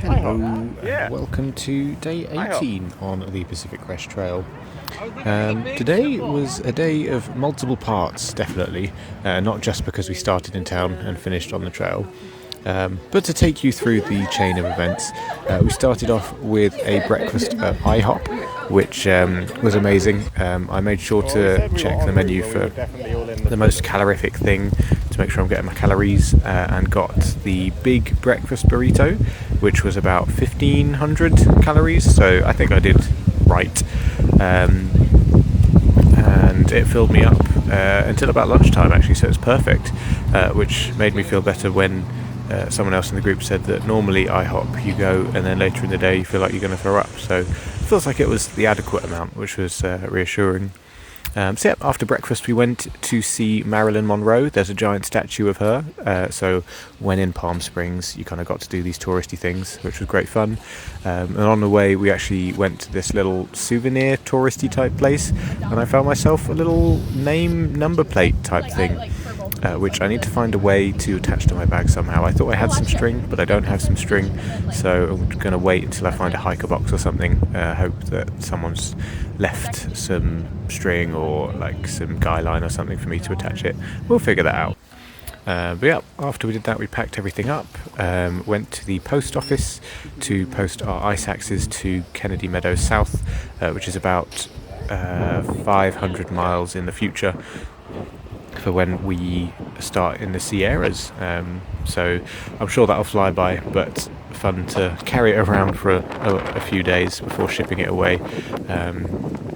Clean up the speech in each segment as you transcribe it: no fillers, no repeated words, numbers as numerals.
Hello and welcome to day 18 on the Pacific Crest Trail. Today was a day of multiple parts, definitely, not just because we started in town and finished on the trail, but to take you through the chain of events. We started off with a breakfast at IHOP, which was amazing. I made sure to check the menu for the most calorific thing to make sure I'm getting my calories, and got the big breakfast burrito, which was about 1,500 calories, so I think I did right. And it filled me up until about lunchtime, actually, so it was perfect, which made me feel better when someone else in the group said that normally IHOP you go and then later in the day you feel like you're going to throw up, so it feels like it was the adequate amount, which was reassuring. So yeah, after breakfast we went to see Marilyn Monroe. There's a giant statue of her, so when in Palm Springs you kind of got to do these touristy things, which was great fun. And on the way we actually went to this little souvenir touristy type place, and I found myself a little name number plate type thing, which I need to find a way to attach to my bag somehow. I thought I had some string, but I don't have some string, so I'm going to wait until I find a hiker box or something, hope that someone's left some string or like some guy line or something for me to attach it. We'll figure that out. But yeah, after we did that we packed everything up, went to the post office to post our ice axes to Kennedy Meadows South, which is about 500 miles in the future for when we start in the Sierras, so I'm sure that'll fly by, but fun to carry it around for a few days before shipping it away, and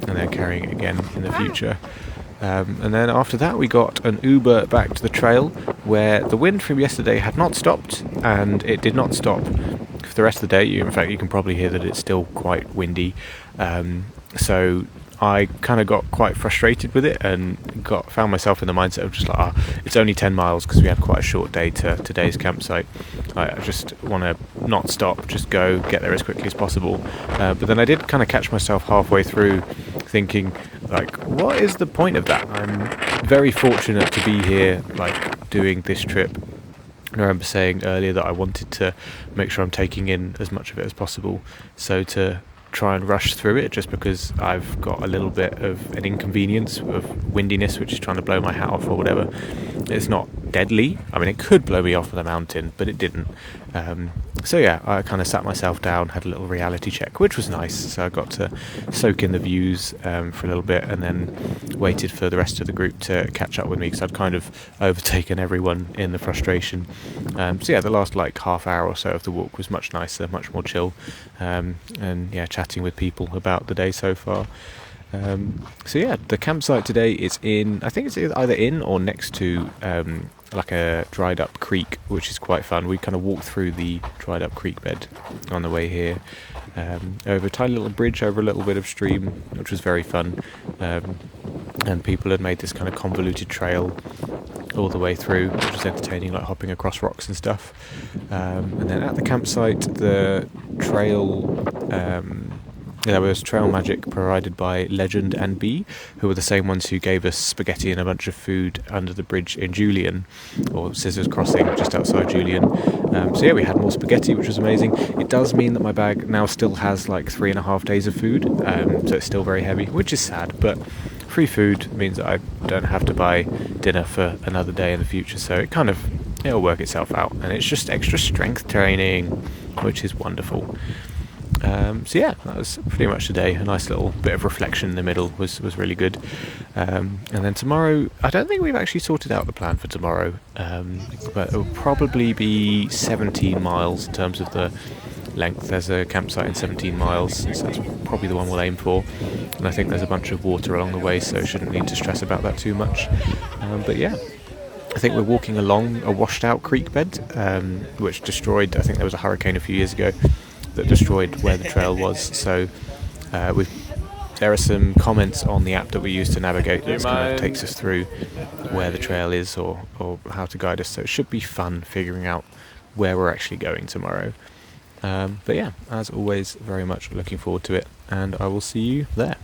then carrying it again in the future. And then after that we got an Uber back to the trail, where the wind from yesterday had not stopped, and it did not stop for the rest of the day. In fact, you can probably hear that it's still quite windy, so I kind of got quite frustrated with it and found myself in the mindset of just like, it's only 10 miles because we had quite a short day to today's campsite. I just want to not stop, just go, get there as quickly as possible. But then I did kind of catch myself halfway through thinking, like, what is the point of that? I'm very fortunate to be here, like, doing this trip. I remember saying earlier that I wanted to make sure I'm taking in as much of it as possible, so to try and rush through it just because I've got a little bit of an inconvenience of windiness, which is trying to blow my hat off or whatever. It's not deadly. I mean, it could blow me off the mountain, but it didn't. So yeah, I kind of sat myself down, had a little reality check, which was nice. So I got to soak in the views for a little bit, and then waited for the rest of the group to catch up with me because I'd kind of overtaken everyone in the frustration. So yeah, the last like half hour or so of the walk was much nicer, much more chill, and yeah, chatting with people about the day so far. So yeah, the campsite today is I think it's either in or next to like a dried up creek, which is quite fun. We kind of walked through the dried up creek bed on the way here, over a tiny little bridge over a little bit of stream, which was very fun, and people had made this kind of convoluted trail all the way through, which was entertaining, like hopping across rocks and stuff. And then at the campsite, the trail there was trail magic provided by Legend and Bee, who were the same ones who gave us spaghetti and a bunch of food under the bridge in Julian, or Scissors Crossing, just outside Julian. So yeah, we had more spaghetti, which was amazing. It does mean that my bag now still has like 3.5 days of food, so it's still very heavy, which is sad, but free food means that I don't have to buy dinner for another day in the future, so it'll work itself out, and it's just extra strength training, which is wonderful. So yeah, that was pretty much today. A nice little bit of reflection in the middle was really good. And then tomorrow, I don't think we've actually sorted out the plan for tomorrow, but it will probably be 17 miles in terms of the length. There's a campsite in 17 miles, so that's probably the one we'll aim for. And I think there's a bunch of water along the way, so shouldn't need to stress about that too much. But yeah, I think we're walking along a washed out creek bed, which destroyed, I think there was a hurricane a few years ago that destroyed where the trail was, so there are some comments on the app that we use to navigate that kind of takes us through where the trail is or how to guide us, so it should be fun figuring out where we're actually going tomorrow. But yeah, as always, very much looking forward to it, and I will see you there.